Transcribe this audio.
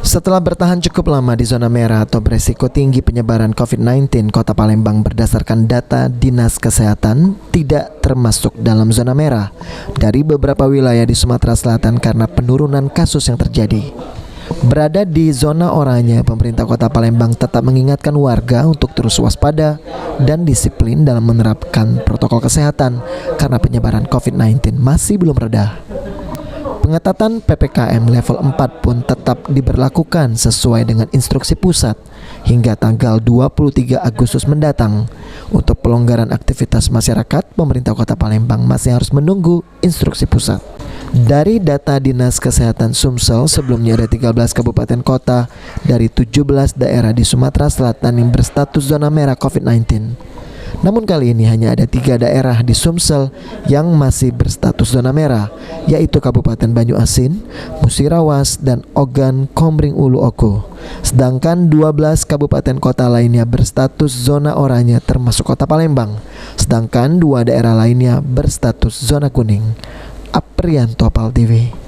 Setelah bertahan cukup lama di zona merah atau beresiko tinggi penyebaran COVID-19, Kota Palembang berdasarkan data Dinas Kesehatan tidak termasuk dalam zona merah dari beberapa wilayah di Sumatera Selatan karena penurunan kasus yang terjadi. Berada di zona oranye, pemerintah Kota Palembang tetap mengingatkan warga untuk terus waspada dan disiplin dalam menerapkan protokol kesehatan karena penyebaran COVID-19 masih belum reda. Pengetatan PPKM level 4 pun tetap diberlakukan sesuai dengan instruksi pusat hingga tanggal 23 Agustus mendatang. Untuk pelonggaran aktivitas masyarakat, pemerintah Kota Palembang masih harus menunggu instruksi pusat. Dari data Dinas Kesehatan Sumsel, sebelumnya ada 13 kabupaten kota dari 17 daerah di Sumatera Selatan yang berstatus zona merah COVID-19. Namun kali ini hanya ada 3 daerah di Sumsel yang masih berstatus zona merah, yaitu Kabupaten Banyuasin, Musirawas, dan Ogan Komering Ulu Ogo. Sedangkan 12 kabupaten kota lainnya berstatus zona oranye termasuk Kota Palembang. Sedangkan 2 daerah lainnya berstatus zona kuning. Aprianto Pal TV.